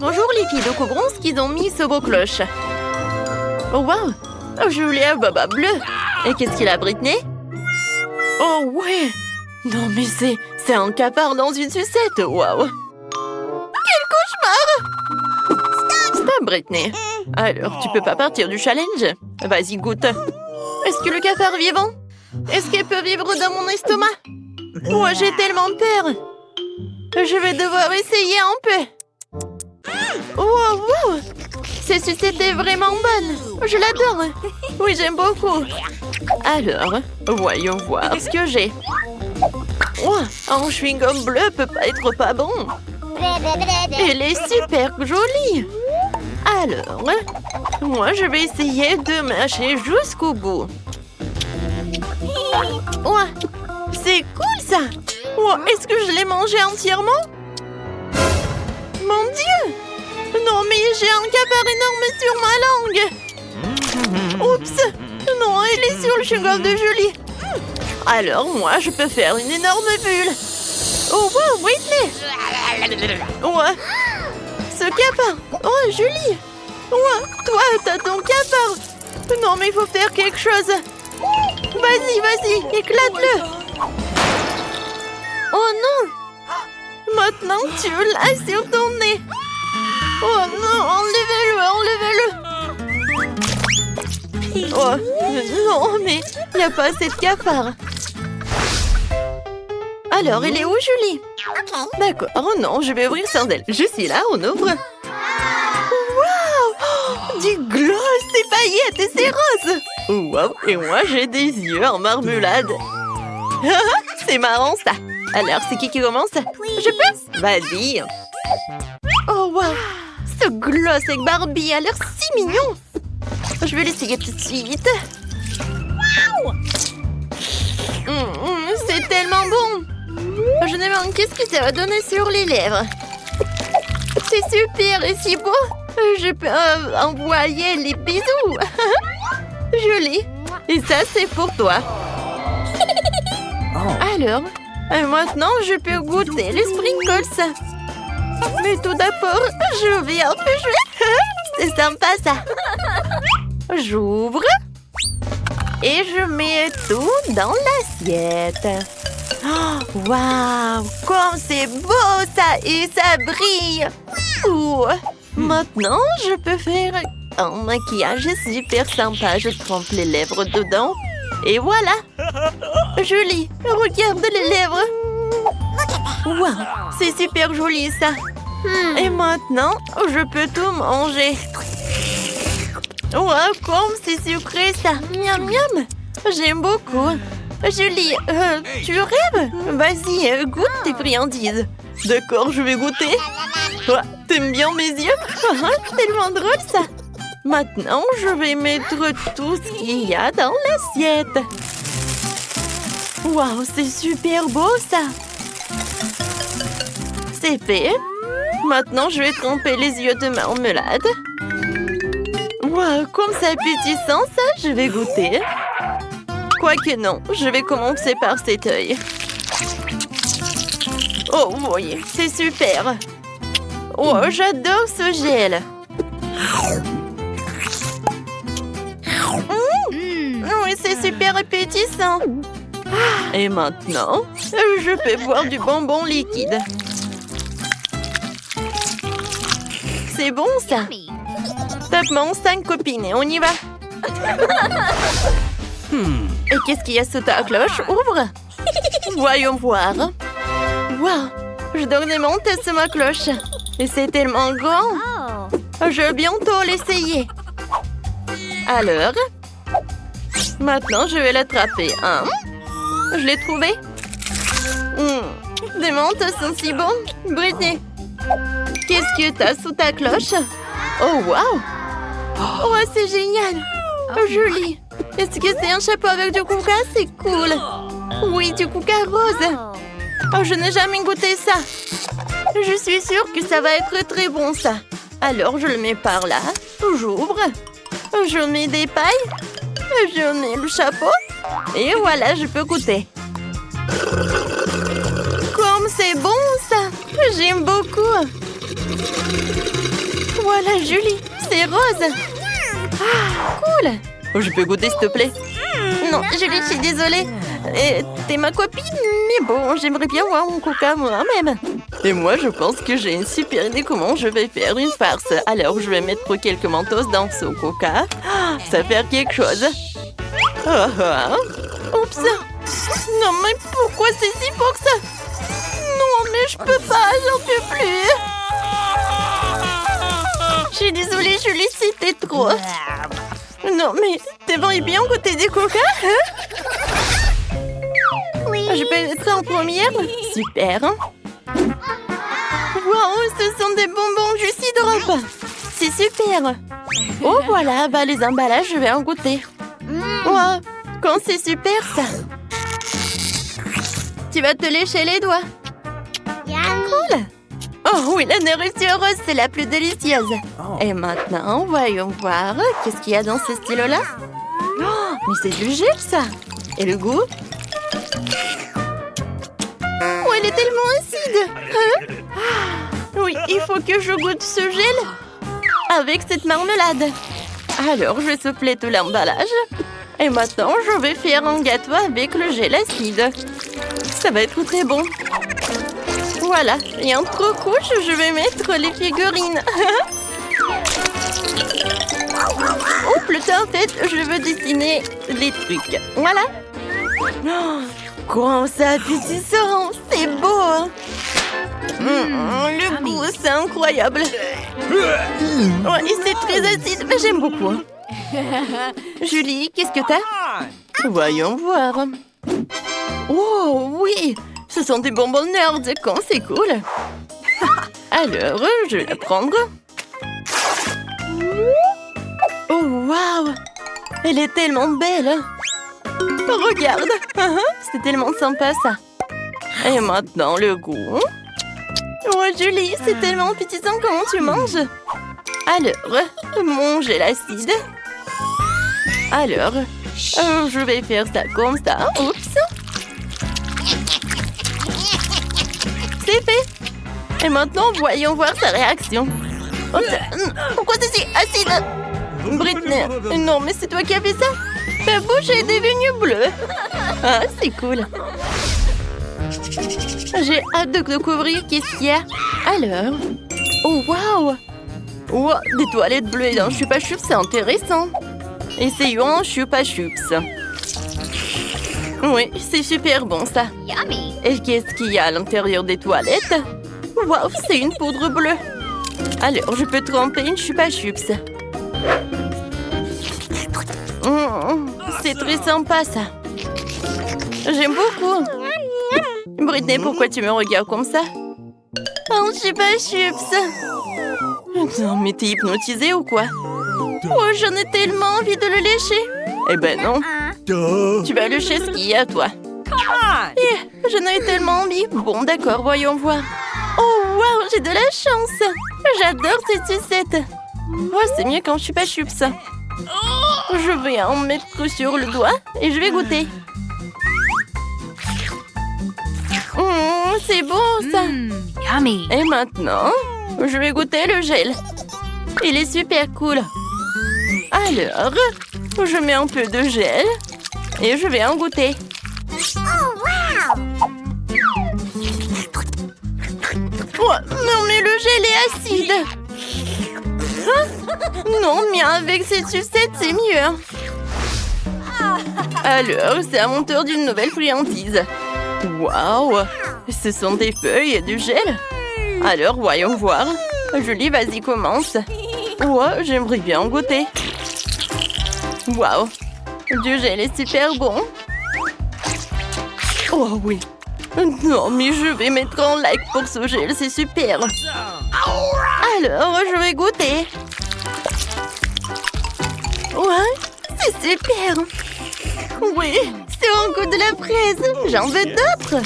Bonjour les filles, découvrons ce qu'ils ont mis sur vos cloches. Oh wow, Julie a baba bleu. Et qu'est-ce qu'il a, Britney? Oh ouais. Non mais c'est un cafard dans une sucette, waouh. Quel cauchemar. Stop, Britney. Alors, tu peux pas partir du challenge? Vas-y, goûte. Est-ce que le cafard est vivant? Est-ce qu'elle peut vivre dans mon estomac? Oh, j'ai tellement peur. Je vais devoir essayer un peu. Oh, wow. Cette sucette est vraiment bonne. Je l'adore. Oui, j'aime beaucoup. Alors, voyons voir ce que j'ai. Oh, un chewing-gum bleu peut pas être pas bon. Elle est super jolie. Alors, moi, je vais essayer de mâcher jusqu'au bout. Oh, c'est cool, ça. Oh, est-ce que je l'ai mangé entièrement? Mon Dieu! Non, mais j'ai un cafard énorme sur ma langue. Oups! Non, elle est sur le chewing-gum de Julie. Alors, moi, je peux faire une énorme bulle. Oh, wow, Whitney! Ouais. Ce cafard! Oh, Julie! Ouais, toi, t'as ton cafard! Non, mais il faut faire quelque chose! Vas-y, éclate-le! Oh non! Maintenant, tu l'as sur ton nez! Oh non, enlevez-le! Oh, non, mais il n'y a pas assez de cafard! Alors, elle est où, Julie? D'accord, oh non, je vais ouvrir sans elle. Je suis là, on ouvre. Wow! Du gloss, des paillettes et c'est rose. Wow, et moi j'ai des yeux en marmelade. C'est marrant ça. Alors, c'est qui commence? Je peux? Vas-y. Oh wow! Ce gloss avec Barbie a l'air si mignon. Je vais l'essayer tout de suite. Wow! C'est tellement bon. Je me demande qu'est-ce que ça va donner sur les lèvres. C'est super et si beau. Je peux envoyer les bisous. Joli. Et ça, c'est pour toi. Alors, maintenant, je peux goûter les sprinkles. Mais tout d'abord, je vais un peu jouer. C'est sympa, ça. J'ouvre. Et je mets tout dans l'assiette. Oh, waouh! Comme c'est beau ça et ça brille! Ouh. Maintenant, je peux faire un maquillage super sympa. Je trempe les lèvres dedans. Et voilà! Joli! Regarde les lèvres! Waouh! C'est super joli ça! Et maintenant, je peux tout manger. Waouh! Comme c'est sucré ça! Miam miam! J'aime beaucoup! Julie, tu rêves? Vas-y, goûte tes friandises. D'accord, je vais goûter. Oh, t'aimes bien mes yeux? Tellement drôle ça. Maintenant, je vais mettre tout ce qu'il y a dans l'assiette. Waouh, c'est super beau ça. C'est fait. Maintenant, je vais tremper les yeux de marmelade. Waouh, comme c'est appétissant ça, je vais goûter. Quoique non, je vais commencer par cet œil. Oh, oui, c'est super. Oh, j'adore ce gel. Oui, c'est super appétissant. Et maintenant, je peux boire du bonbon liquide. C'est bon, ça. Top mon 5 copines et on y va. Et qu'est-ce qu'il y a sous ta cloche? Ouvre. Voyons voir. Waouh, je dois démonter sur ma cloche. Et c'est tellement grand. Je vais bientôt l'essayer. Alors, maintenant, je vais l'attraper. Je l'ai trouvé. Des menthes sont si bons. Britney, qu'est-ce que t'as sous ta cloche? Oh, waouh. Oh, c'est génial. Joli. Est-ce que c'est un chapeau avec du coca? C'est cool. Oui, du coca rose. Oh, je n'ai jamais goûté ça. Je suis sûre que ça va être très bon, ça. Alors, je le mets par là. J'ouvre. Je mets des pailles. Je mets le chapeau. Et voilà, je peux goûter. Comme c'est bon, ça. J'aime beaucoup. Voilà, Julie, c'est rose. Ah, cool. Oh, je peux goûter, s'il te plaît? Non, Julie, je suis désolée. T'es ma copine, mais bon, j'aimerais bien voir mon coca moi-même. Et moi, je pense que j'ai une super idée comment je vais faire une farce. Alors, je vais mettre quelques mentos dans ce coca. Ça va faire quelque chose. Oups. Non, mais pourquoi c'est si fort que ça? Non, mais je peux pas, j'en peux plus. Je suis désolée, Julie, c'était trop. Non, mais t'aimerais bien goûter des coca, hein? Oui. Je peux être en première? Super. Waouh, ce sont des bonbons Juicy Drop. C'est super. Oh, voilà, bah les emballages, je vais en goûter. Waouh, quand c'est super, ça. Tu vas te lécher les doigts. Cool. Oh oui, la nourriture rose, c'est la plus délicieuse. Et maintenant, voyons voir. Qu'est-ce qu'il y a dans ce stylo-là? Oh, mais c'est du gel, ça. Et le goût? Oh, elle est tellement acide. Hein? Oui, il faut que je goûte ce gel avec cette marmelade. Alors, je vais souffler tout l'emballage. Et maintenant, je vais faire un gâteau avec le gel acide. Ça va être très bon. Voilà, et entre couches, je vais mettre les figurines. Ou plutôt, en fait, je veux dessiner les trucs. Voilà. Oh, comment ça appétissant, c'est beau. Hein? Le goût, c'est incroyable. Ouais, et c'est très acide, mais j'aime beaucoup. Julie, qu'est-ce que t'as? Voyons voir. Oh, oui, ce sont des bonbons nerds, quand c'est cool. Alors, je vais la prendre. Oh, waouh! Elle est tellement belle. Regarde, c'est tellement sympa, ça. Et maintenant, le goût. Oh, Julie, c'est tellement appétissant, comment tu manges? Alors, mon gel acide. Alors, je vais faire ça comme ça. Oups! C'est fait. Et maintenant, voyons voir sa réaction. Oh, pourquoi c'est si acide? Britney, non, mais c'est toi qui as fait ça? Ta bouche est devenue bleue. Ah, c'est cool. J'ai hâte de découvrir qu'est-ce qu'il y a. Alors, oh, waouh! Oh, des toilettes bleues dans Chupa Chups, c'est intéressant. Essayons un Chupa Chups. Oui, c'est super bon, ça. Et qu'est-ce qu'il y a à l'intérieur des toilettes? Waouh, c'est une poudre bleue. Alors, je peux tremper une Chupa Chups. C'est très sympa, ça. J'aime beaucoup. Britney, pourquoi tu me regardes comme ça? Un Chupa Chups. Non, mais t'es hypnotisée ou quoi? Oh, j'en ai tellement envie de le lécher. Eh ben non. Tu vas lécher ce qu'il y a, toi. J'en ai tellement envie. Bon, d'accord, voyons voir. Oh, waouh, j'ai de la chance. J'adore ces sucettes. Oh, c'est mieux quand Chupa Chups. Je vais en mettre sur le doigt et je vais goûter. C'est bon, ça. Et maintenant, je vais goûter le gel. Il est super cool. Alors, je mets un peu de gel et je vais en goûter. Oh, non, mais le gel est acide. Hein? Non, mais avec cette sucette, c'est mieux. Alors, c'est à mon tour d'une nouvelle friandise. Waouh! Ce sont des feuilles et du gel. Alors, voyons voir. Julie, vas-y, commence. Oh, j'aimerais bien en goûter. Waouh! Du gel est super bon. Oh oui. Non, mais je vais mettre un like pour ce gel, c'est super. Alors, je vais goûter. Ouais, c'est super. Oui, c'est un goût de la fraise. J'en veux d'autres.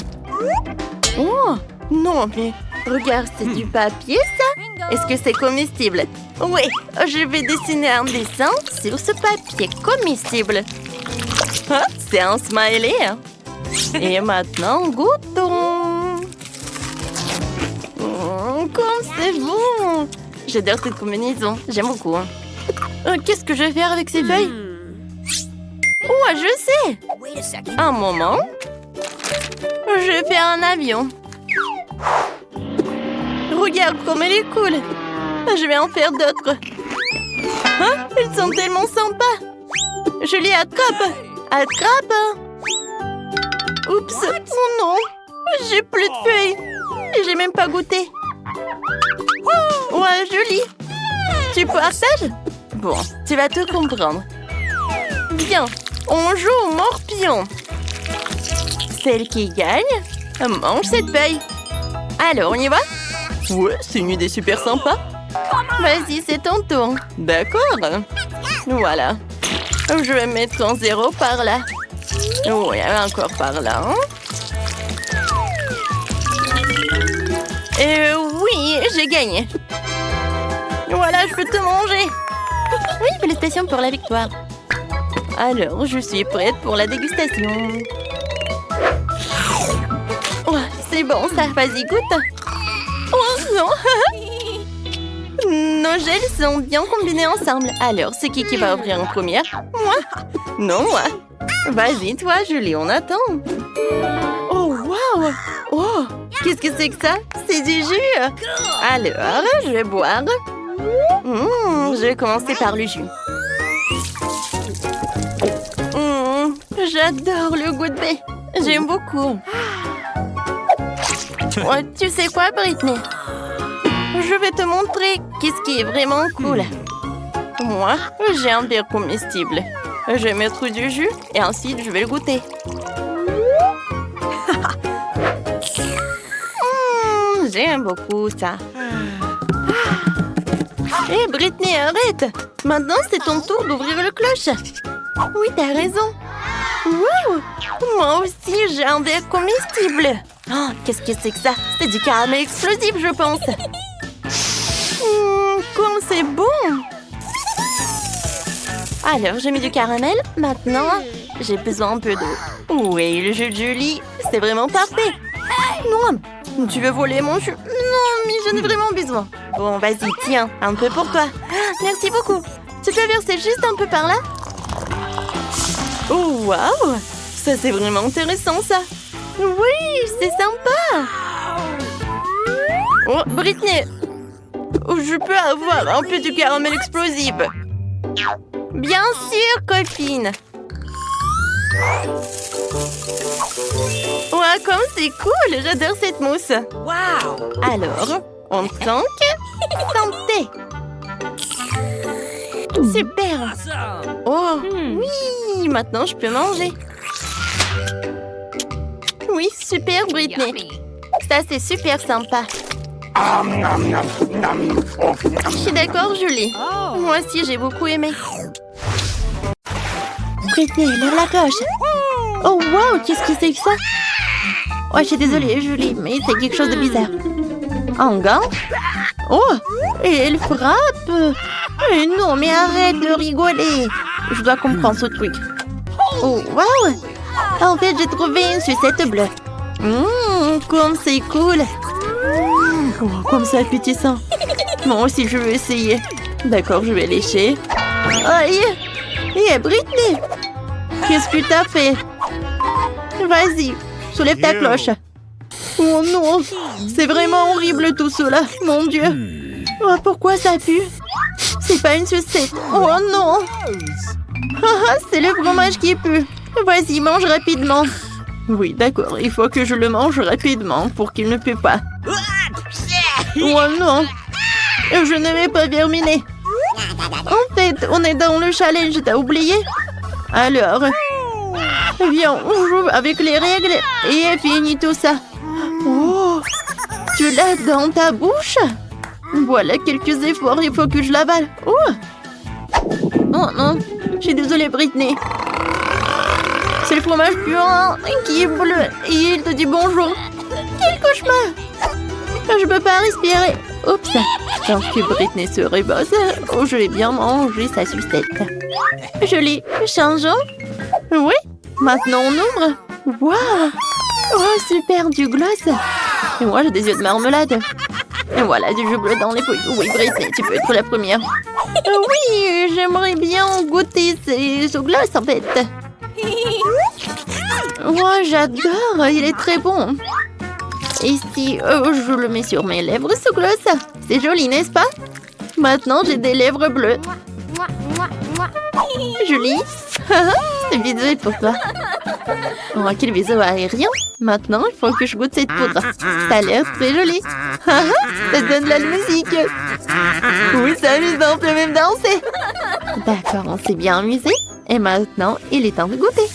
Oh, non, mais regarde, c'est du papier, ça? Est-ce que c'est comestible? Oui, je vais dessiner un dessin sur ce papier comestible. Ah, c'est un smiley. Et maintenant, goûtons. comme c'est bon! J'adore cette combinaison. J'aime beaucoup. Qu'est-ce que je vais faire avec ces feuilles? Oh, je sais! Un moment. Je vais faire un avion. Regarde comme elle est cool. Je vais en faire d'autres. Hein? Elles sont tellement sympas. Je les attrape. Attrape. Oups. Oh non. J'ai plus de feuilles. Et j'ai même pas goûté. Ouais, joli. Tu partages? Bon, tu vas tout comprendre. Bien, on joue au morpion. Celle qui gagne mange cette feuille. Alors, on y va? Ouais, c'est une idée super sympa. Vas-y, c'est ton tour. D'accord. Voilà. Je vais mettre un 0 par là. Oui, encore par là. Oui, j'ai gagné. Voilà, je peux te manger. Oui, félicitations pour la victoire. Alors, je suis prête pour la dégustation. Oh, c'est bon ça, vas-y, goûte. Oh non. Nos gels sont bien combinés ensemble. Alors, c'est qui va ouvrir en première? Moi? Non, moi. Vas-y, toi, Julie, on attend. Oh, waouh. Oh, qu'est-ce que c'est que ça? C'est du jus. Alors, je vais boire. Je vais commencer par le jus. J'adore le goût de baie. J'aime beaucoup. Oh, tu sais quoi, Britney? Je vais te montrer qu'est-ce qui est vraiment cool. Moi, j'ai un verre comestible. Je vais mettre du jus et ensuite je vais le goûter. J'aime beaucoup ça. Hé, Britney, arrête! Maintenant, c'est ton tour d'ouvrir le cloche. Oui, t'as raison. Wow! Moi aussi, j'ai un verre comestible. Oh, qu'est-ce que c'est que ça? C'est du caramel explosif, je pense. Comme c'est bon! Alors, j'ai mis du caramel. Maintenant, j'ai besoin un peu d'eau. Oui, le jus de Julie, c'est vraiment parfait. Non, tu veux voler mon jus? Non, mais j'en ai vraiment besoin. Bon, vas-y, tiens, un peu pour toi. Merci beaucoup. Tu peux verser juste un peu par là? Oh, waouh! Ça, c'est vraiment intéressant, ça. Oui, c'est sympa. Oh, Britney, je peux avoir un peu de caramel explosif? Bien sûr, copine. Ouais, comme c'est cool. J'adore cette mousse. Wow. Alors, on tank. Santé. Super. Oh, oui. Maintenant, je peux manger. Oui, super, Britney. Ça, c'est super sympa. Je suis d'accord, Julie. Moi aussi, j'ai beaucoup aimé. Britney, lève la cloche. Oh, wow, qu'est-ce que c'est que ça? Oh, je suis désolée, Julie, mais c'est quelque chose de bizarre. Un gant? Oh, et elle frappe. Mais non, mais arrête de rigoler. Je dois comprendre ce truc. Oh, wow. En fait, j'ai trouvé une sucette bleue. Comme c'est cool. Oh, comme c'est appétissant. Moi aussi, je veux essayer. D'accord, je vais lécher. Aïe! Hé, Britney! Qu'est-ce que t'as fait? Vas-y, soulève ta cloche. Oh non! C'est vraiment horrible tout cela. Mon Dieu! Oh, pourquoi ça pue? C'est pas une sucette. Oh non! C'est le fromage qui pue. Vas-y, mange rapidement. Oui, d'accord, il faut que je le mange rapidement pour qu'il ne pue pas. Oh non! Je ne vais pas terminer. En fait, on est dans le challenge, t'as oublié? Alors, viens, on joue avec les règles et fini tout ça. Oh, tu l'as dans ta bouche? Voilà quelques efforts, il faut que je l'avale. Oh non, je suis désolée, Britney. C'est le fromage puant qui est bleu et il te dit bonjour. Quel cauchemar! Je peux pas respirer. Oups, tant que Britney se rebosse, je vais bien manger sa sucette. Joli, changeons. Oui, maintenant on ouvre. Waouh! Oh, super, du gloss. Et moi, j'ai des yeux de marmelade. Et voilà, du jus bleu dans les pouilles. Oui, Britney, tu peux être la première. Oui, j'aimerais bien goûter ce glace, en fait. Oh, j'adore, il est très bon. Et si je le mets sur mes lèvres, ce gloss, c'est joli, n'est-ce pas? Maintenant, j'ai des lèvres bleues. Julie, ce bisou est pour toi. Oh, quel bisou aérien. Maintenant, il faut que je goûte cette poudre. Ça a l'air très joli. Ça donne de la musique. Oui, c'est amusant, on peut même danser. D'accord, on s'est bien amusé. Et maintenant, il est temps de goûter.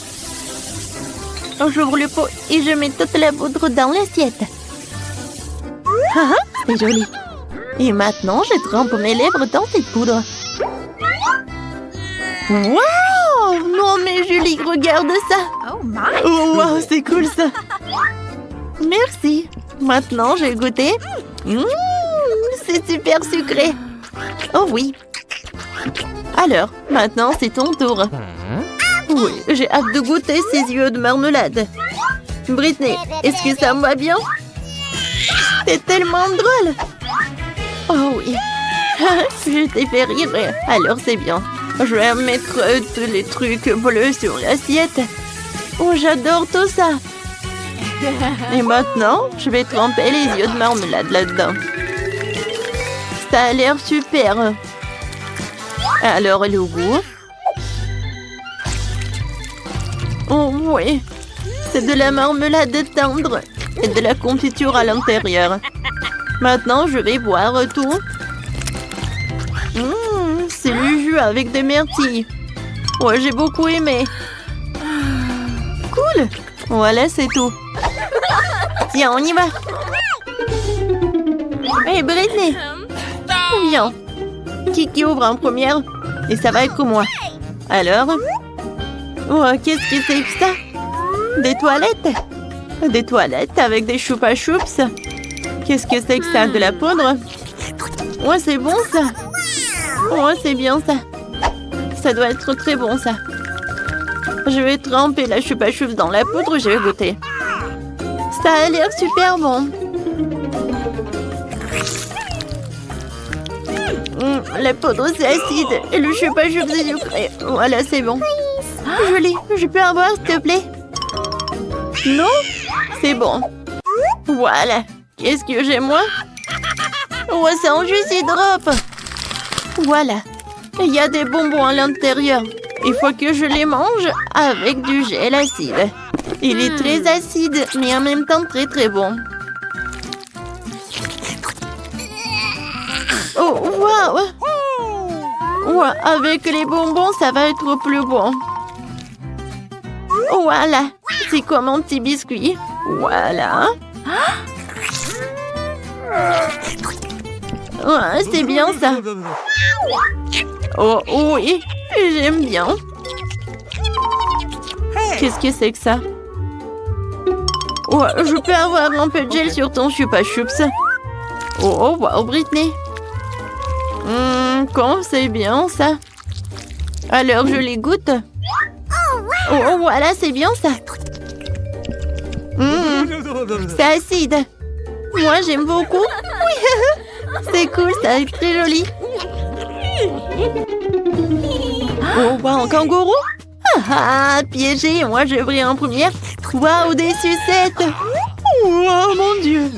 J'ouvre le pot et je mets toute la poudre dans l'assiette. C'est joli. Et maintenant, je trempe mes lèvres dans cette poudre. Wow! Non mais Julie, regarde ça! Oh wow, c'est cool ça! Merci! Maintenant, je vais goûter. C'est super sucré! Oh oui! Alors, maintenant, c'est ton tour. Oui, j'ai hâte de goûter ces yeux de marmelade. Britney, est-ce que ça me va bien? C'est tellement drôle! Oh oui! Je t'ai fait rire, alors c'est bien. Je vais mettre tous les trucs bleus sur l'assiette. Oh, j'adore tout ça. Et maintenant, je vais tremper les yeux de marmelade là-dedans. Ça a l'air super. Alors, le goût. Oh oui, c'est de la marmelade tendre et de la confiture à l'intérieur. Maintenant, je vais boire tout. C'est le jus avec des myrtilles. Ouais, j'ai beaucoup aimé. Cool. Voilà, c'est tout. Tiens, on y va. Hey, Britney. Viens. Qui ouvre en première? Et ça va être moi. Alors? Oh, qu'est-ce que c'est que ça? Des toilettes? Des toilettes avec des choupa choups? Qu'est-ce que c'est que ça? De la poudre? Ouais, c'est bon ça. Ouais, c'est bien ça. Ça doit être très bon ça. Je vais tremper la choupa choups dans la poudre et je vais goûter. Ça a l'air super bon. La poudre c'est acide et le choupa choups c'est sucré. Voilà, c'est bon. Julie, je peux avoir s'il te plaît? Non? C'est bon. Voilà. Qu'est-ce que j'ai moi? Ouais, c'est en jus et drop. Voilà. Il y a des bonbons à l'intérieur. Il faut que je les mange avec du gel acide. Il est très acide, mais en même temps très très bon. Oh, waouh! Ouais, avec les bonbons, ça va être plus bon. Voilà. C'est comme un petit biscuit. Voilà. Ouais, c'est bien ça. Oh oui, j'aime bien. Qu'est-ce que c'est que ça? Ouais, je peux avoir un peu de gel sur ton choupa choups. Oh, wow, Britney. Comme c'est bien ça. Alors, je les goûte. Oh, voilà, c'est bien ça. C'est acide. Moi, j'aime beaucoup. Oui, c'est cool, ça est très joli. Oh, wow, un kangourou? Piégé, moi je brille en première. Waouh, des sucettes. Oh mon Dieu.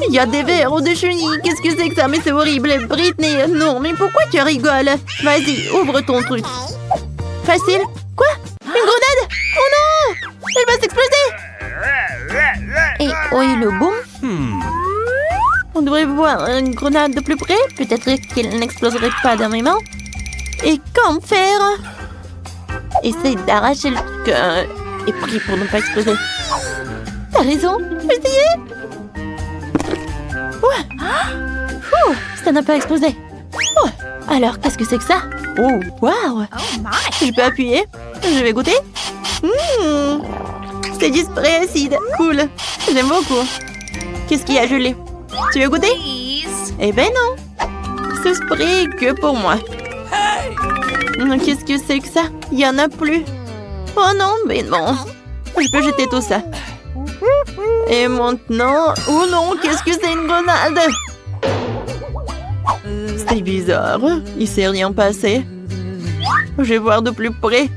Il y a des vers ou des chenilles. Qu'est-ce que c'est que ça? Mais c'est horrible. Britney, non, mais pourquoi tu rigoles? Vas-y, ouvre ton truc. Facile. Quoi? Une grenade? Oh non! Elle va s'exploser. Et où est le boom? On devrait voir une grenade de plus près. Peut-être qu'elle n'exploserait pas dans mes mains. Et qu'en faire? Essaye d'arracher le truc et prie pour ne pas exploser. T'as raison, essayez. Ouais. Ça n'a pas explosé. Ouais. Alors, qu'est-ce que c'est que ça? Oh, waouh. Je peux appuyer? Je vais goûter. C'est du spray acide. Cool. J'aime beaucoup. Qu'est-ce qu'il y a, Julie? Tu veux goûter? Eh ben non. Ce spray est que pour moi. Qu'est-ce que c'est que ça? Il n'y en a plus. Oh non, mais non. Je peux jeter tout ça. Et maintenant... Oh non, qu'est-ce que c'est une grenade? C'est bizarre. Il s'est rien passé. Je vais voir de plus près.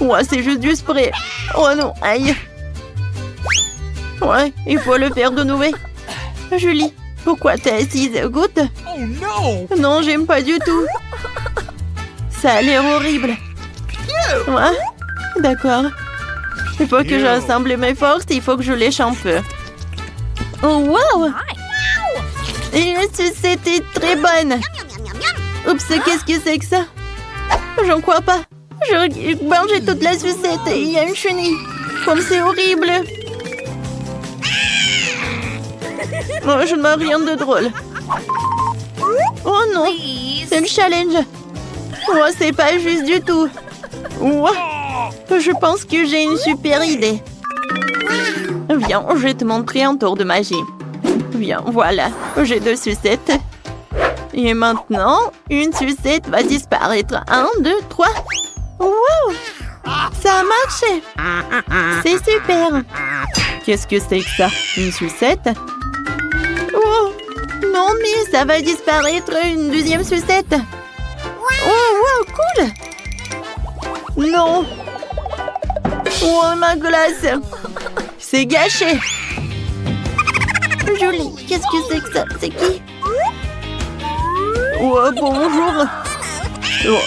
Ouais, c'est juste du spray. Oh non, aïe. Ouais, il faut le faire de nouveau. Julie, pourquoi t'es assise? Goûte. Oh non! Non, j'aime pas du tout. Ça a l'air horrible. Ouais, d'accord. Il faut que j'assemble mes forces, il faut que je lèche un peu. Oh, wow! Et c'était très bonne. Oups, qu'est-ce que c'est que ça? J'en crois pas. Je mangeais toute la sucette et il y a une chenille. Comme c'est horrible. Oh, je ne vois rien de drôle. Oh non, c'est le challenge. Oh, c'est pas juste du tout. Oh, je pense que j'ai une super idée. Viens, je vais te montrer un tour de magie. Viens, voilà, j'ai 2 sucettes. Et maintenant, une sucette va disparaître. 1, 2, 3. Wow! Ça a marché! C'est super! Qu'est-ce que c'est que ça? Une sucette? Oh! Non, mais ça va disparaître une deuxième sucette! Oh, wow, cool! Non! Oh, ma glace! C'est gâché! Julie, qu'est-ce que c'est que ça? C'est qui? Oh, bonjour! Oh.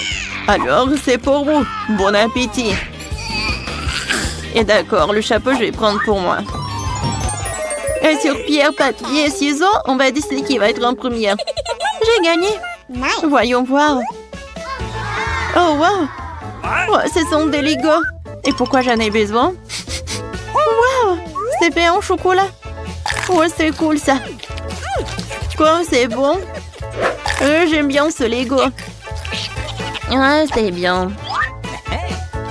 Alors, c'est pour vous. Bon appétit. Et d'accord, le chapeau, je vais prendre pour moi. Et sur pierre, papier et ciseaux, on va décider qui va être en première. J'ai gagné. Voyons voir. Oh, wow. Oh, ce sont des Legos. Et pourquoi j'en ai besoin? Wow, c'est fait en chocolat. Oh, c'est cool, ça. Quoi, c'est bon? J'aime bien ce Lego. Ah, c'est bien.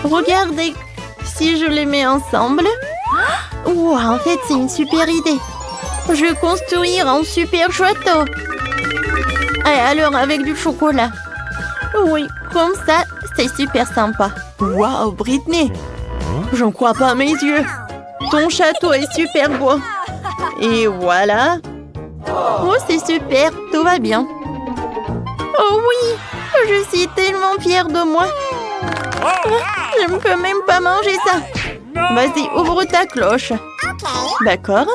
Regardez, si je les mets ensemble. Wow, en fait, c'est une super idée. Je vais construire un super château. Et alors, avec du chocolat. Oui, comme ça, c'est super sympa. Wow, Britney. J'en crois pas à mes yeux. Ton château est super beau. Et voilà. Oh, c'est super, tout va bien. Oh oui, je suis tellement fière de moi. Je ne peux même pas manger ça. Vas-y, ouvre ta cloche. D'accord.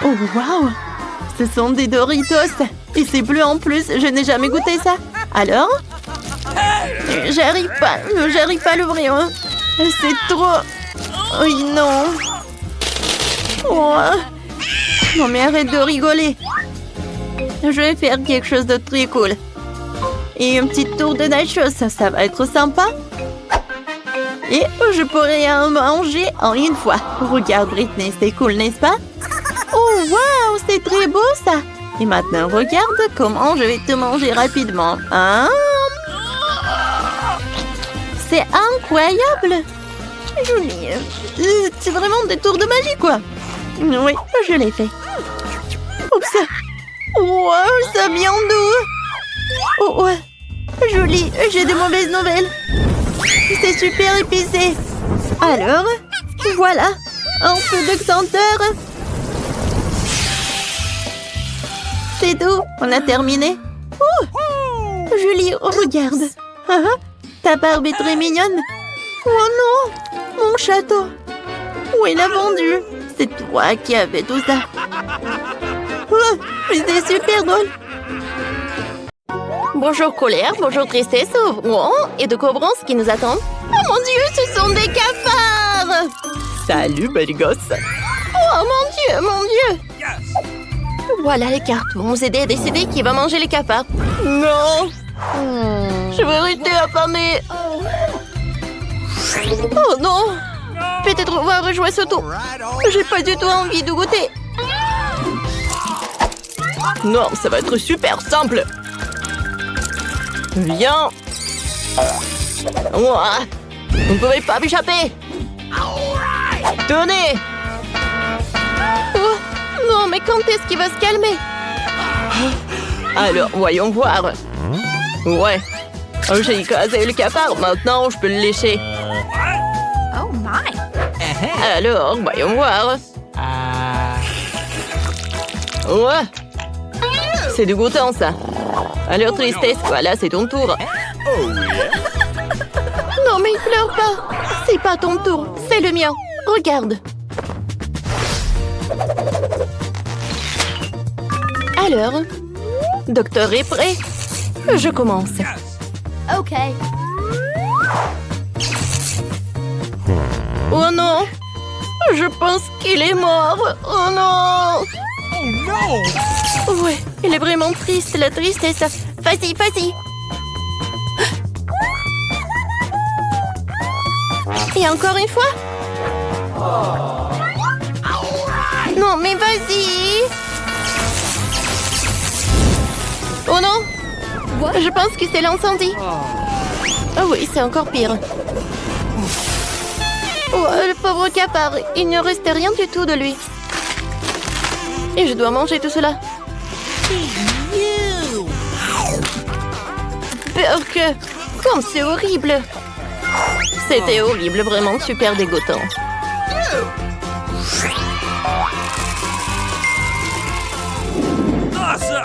Oh, wow. Ce sont des Doritos. Et c'est bleu en plus, je n'ai jamais goûté ça. Alors? J'arrive pas à l'ouvrir. Hein. C'est trop... Oui, non. Oh. Non, mais arrête de rigoler. Je vais faire quelque chose de très cool. Et une petite tour de nachos, ça va être sympa. Et je pourrais en manger en une fois. Regarde, Britney, c'est cool, n'est-ce pas? Oh, waouh, c'est très beau, ça. Et maintenant, regarde comment je vais te manger rapidement. Hein? C'est incroyable. Julie, c'est vraiment des tours de magie, quoi. Oui, je l'ai fait. Oups. Wow, ça vient d'où? Oh, ouais. Julie, j'ai des mauvaises nouvelles. C'est super épicé. Alors, voilà, un peu de senteur. C'est tout, on a terminé. Oh, Julie, regarde. Ta barbe est très mignonne. Oh non, mon château. Où il a vendu? C'est toi qui as fait tout ça. Oh, c'était super drôle. Bonjour colère, bonjour tristesse, ouvrons et découvrons ce qui nous attend. Oh mon Dieu, ce sont des cafards! Salut, belle gosse. Oh mon Dieu! Voilà les cartes, vous nous aider à décider qui va manger les cafards. Non! Je vais rester affamée. Oh non! Peut-être on va rejouer ce tour. J'ai pas du tout envie de goûter. Non, ça va être super simple. Viens. Ouah. Vous ne pouvez pas m'échapper. Tenez. Oh, non, mais quand est-ce qu'il va se calmer? Alors, voyons voir. Ouais. J'ai écrasé le cafard. Maintenant, je peux le lécher. Oh my. Alors, voyons voir. Ouais. C'est dégoûtant, ça. Alors, tristesse, voilà, c'est ton tour. Non, mais pleure pas. C'est pas ton tour, c'est le mien. Regarde. Alors, docteur est prêt? Je commence. OK. Oh non! Je pense qu'il est mort. Oh non! Oh no! Ouais, il est vraiment triste, la tristesse. Vas-y, vas-y. Et encore une fois? Non, mais vas-y! Oh non! Je pense que c'est l'incendie. Oh oui, c'est encore pire. Oh, le pauvre capard, il ne reste rien du tout de lui. Et je dois manger tout cela. Burk, comme c'est horrible. C'était horrible, vraiment super dégoûtant.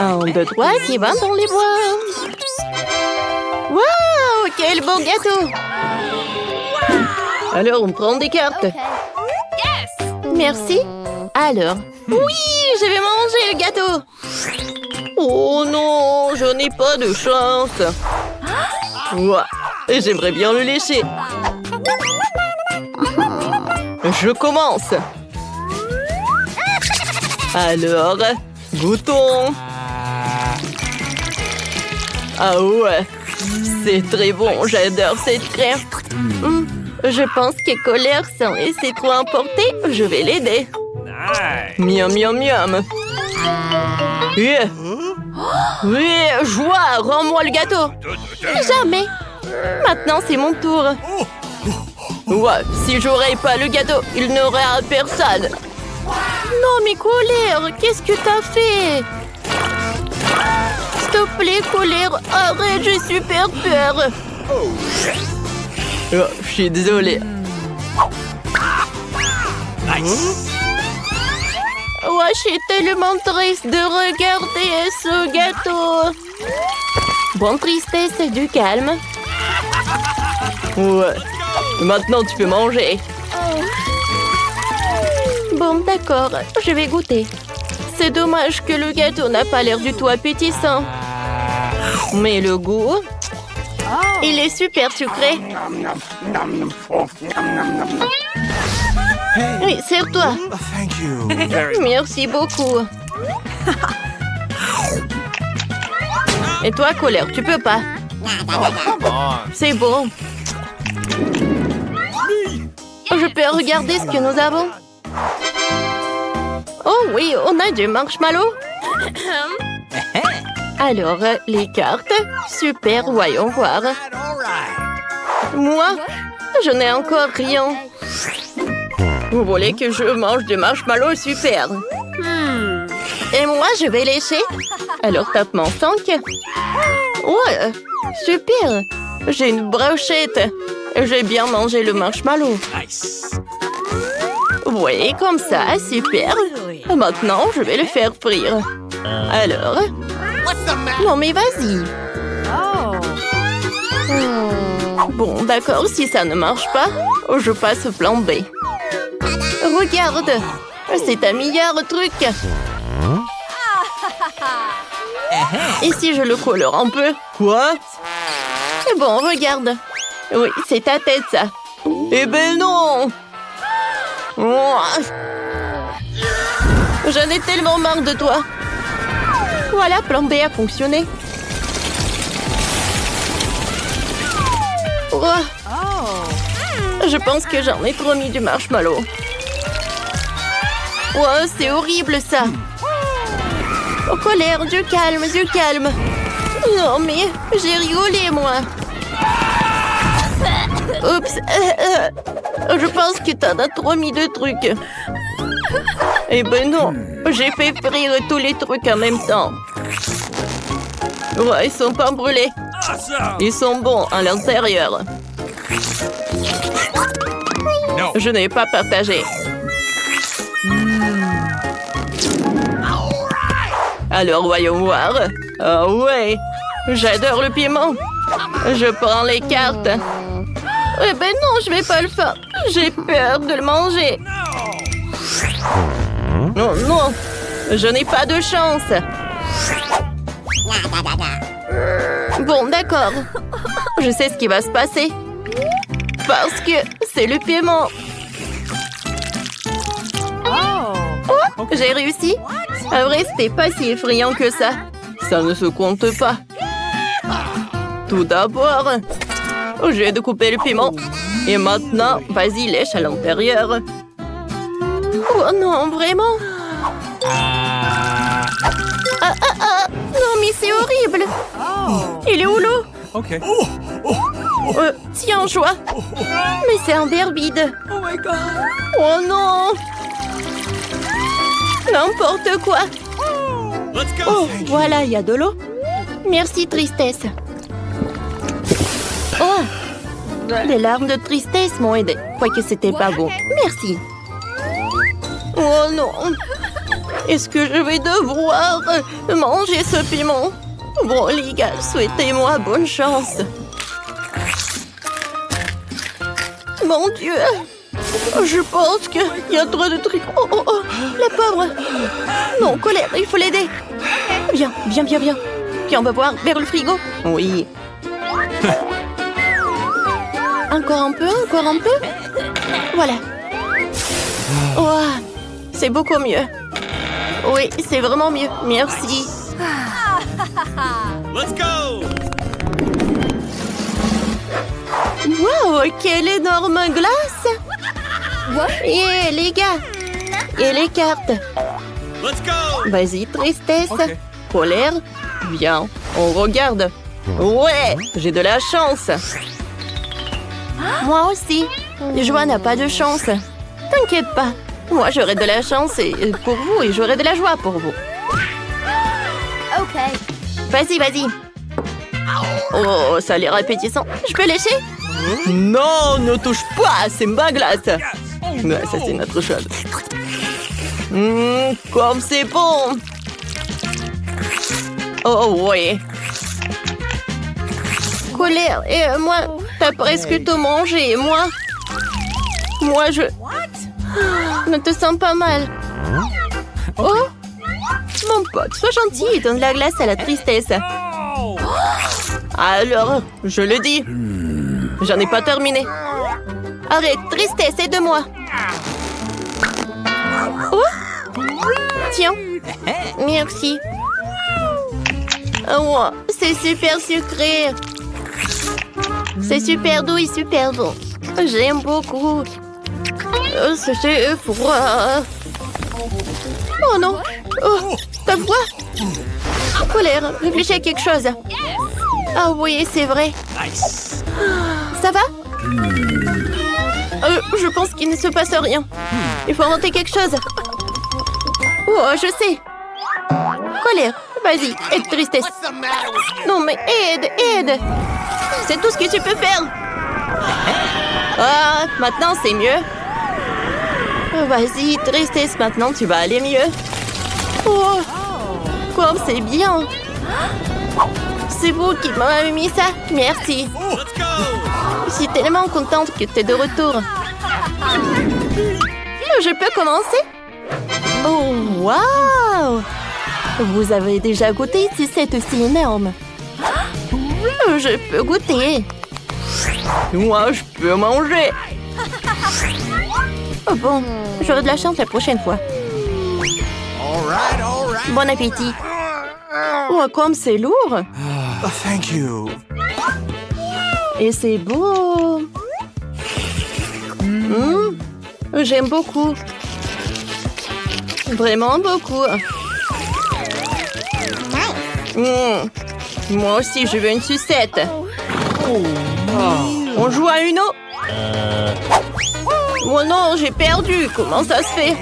1, 2, 3, qui va dans les bois. Waouh, quel beau gâteau. Alors, on prend des cartes. Yes! Merci. Alors, oui, je vais manger le gâteau. Oh non, je n'ai pas de chance. Ouah, j'aimerais bien le lécher. Je commence. Alors, goûtons. Ah ouais, c'est très bon, j'adore cette crème. Je pense que Colère s'en laisser trop emporter, je vais l'aider. Nice! Miam, miam, miam. Oui, joie, rends-moi le gâteau. Jamais. Maintenant, c'est mon tour. Ouais, si j'aurais pas le gâteau, il n'aurait à personne. Non, mais Colère, qu'est-ce que t'as fait? S'il te plaît, Colère, arrête, j'ai super peur. Oh, je suis désolée. Nice! Ouais, je suis tellement triste de regarder ce gâteau. Bon, tristesse, du calme. Ouais. Maintenant, tu peux manger. Bon, d'accord, je vais goûter. C'est dommage que le gâteau n'a pas l'air du tout appétissant. Mais le goût, il est super sucré. Oui, sers-toi. Thank you. Very Merci beaucoup. Et toi, Colère, tu peux pas. come on. C'est bon. Je peux regarder ce que nous avons. Oh oui, on a du marshmallow. Alors, les cartes. Super, voyons voir. All right. Moi, je n'ai encore rien. Vous voulez que je mange du marshmallow? Super. Et moi, je vais lécher. Alors, tape mon 5. Ouais, super. J'ai une brochette. J'ai bien mangé le marshmallow. Nice. Oui, comme ça, super. Maintenant, je vais le faire frire. Alors, What's the matter? non mais vas-y. Bon, d'accord, si ça ne marche pas, je passe au plan B. Regarde, c'est un meilleur truc. Et si je le colore un peu? Quoi? Bon, regarde. Oui, c'est ta tête, ça. Eh ben non! J'en ai tellement marre de toi. Voilà, plan B a fonctionné. Je pense que j'en ai trop mis du marshmallow. C'est horrible, ça. Oh, Colère, du calme, du calme. Non, mais j'ai rigolé, moi. Oups. Je pense que t'en as trop mis de trucs. Eh ben non, j'ai fait frire tous les trucs en même temps. Ouais, ils sont pas brûlés. Awesome. Ils sont bons à l'intérieur. No. Je n'ai pas partagé. Alors, voyons voir. Ah ouais, J'adore le piment. Je prends les cartes. Eh ben non, je vais pas le faire. J'ai peur de le manger. Non, non, je n'ai pas de chance. Bon, d'accord. Je sais ce qui va se passer. Parce que c'est le piment. Oh, j'ai réussi. En vrai, c'était pas si effrayant que ça. Ça ne se compte pas. Tout d'abord, j'ai découpé le piment. Et maintenant, vas-y, lèche à l'intérieur. Oh non, vraiment? Non, mais c'est horrible. Il est où l'eau? Okay. Tiens, joie. Mais c'est un verre vide. Oh my God. Oh non. N'importe quoi. Let's go. Oh, voilà, il y a de l'eau. Merci, tristesse. Oh, les larmes de tristesse m'ont aidé. Quoique c'était pas bon. Merci. Oh non. Est-ce que je vais devoir manger ce piment? Bon, les gars, souhaitez-moi bonne chance. Mon Dieu. Je pense qu'il y a trop de trucs. Oh, oh, oh, la pauvre. Non, colère, il faut l'aider. Viens, viens, viens, viens. Viens, on va voir vers le frigo. Oui. Encore un peu, encore un peu. Voilà. Oh, c'est beaucoup mieux. Oui, c'est vraiment mieux. Merci. Let's go. Wow, quelle énorme glace. Et les gars. Et les cartes. Let's go. Vas-y, tristesse. Ok. Colère. Viens, on regarde. Ouais, j'ai de la chance. Moi aussi. Joie n'a pas de chance. T'inquiète pas. Moi, j'aurai de la chance pour vous et j'aurai de la joie pour vous. Ok. Vas-y, vas-y. Oh, ça a l'air appétissant. Je peux lécher? Non, ne touche pas, c'est ma glace. Ouais, ça, c'est notre chose. Comme c'est bon. Oh, oui. Colère, et moi, t'as presque tout mangé. Moi, je... Ne te sens pas mal. Oh, mon pote, sois gentil et donne la glace à la tristesse. Alors, je le dis. J'en ai pas terminé. Arrête, tristesse, aide-moi. Oh, tiens. Merci. Oh, c'est super sucré. C'est super doux et super bon. J'aime beaucoup. C'est froid. Oh non. Oh, t'as froid? Colère, réfléchis à quelque chose. Ah oui, c'est vrai. Nice. Ça va? Je pense qu'il ne se passe rien. Il faut inventer quelque chose. Oh, je sais. Colère, vas-y, aide tristesse. What's the matter with you? Non mais aide. C'est tout ce que tu peux faire. Ah, maintenant c'est mieux. Vas-y, tristesse, maintenant tu vas aller mieux. Oh, comme c'est bien. C'est vous qui m'avez mis ça. Merci. Let's go. Je suis tellement contente que tu es de retour. Je peux commencer? Oh, waouh! Vous avez déjà goûté si c'est aussi énorme? Je peux goûter. Moi, je peux manger. Oh bon, j'aurai de la chance la prochaine fois. All right. Bon appétit. Oh, comme c'est lourd. Thank you. Et c'est beau. J'aime beaucoup. Vraiment beaucoup. Moi aussi, je veux une sucette. On joue à Uno? Oh non, j'ai perdu. Comment ça se fait?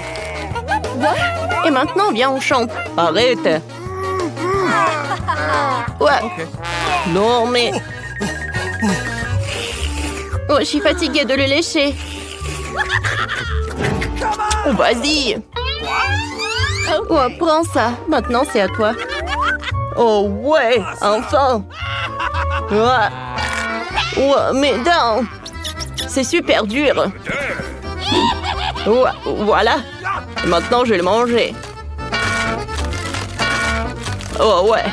Et maintenant, viens, on chante. Arrête. Ouais. Okay. Non, mais... Oh, je suis fatiguée de le lécher. Oh, vas-y. Oh, prends ça. Maintenant, c'est à toi. Oh ouais, enfin. Ouah. Ouah, mes dents. C'est super dur. Ouah, voilà. Maintenant, je vais le manger. Oh ouais.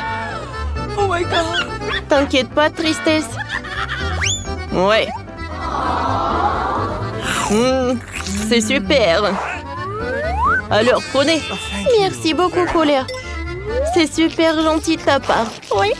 Oh my god. T'inquiète pas, tristesse. Ouais. C'est super. Alors, prenez. Oh, thank you. Merci beaucoup, Colère. C'est super gentil de ta part. Oui.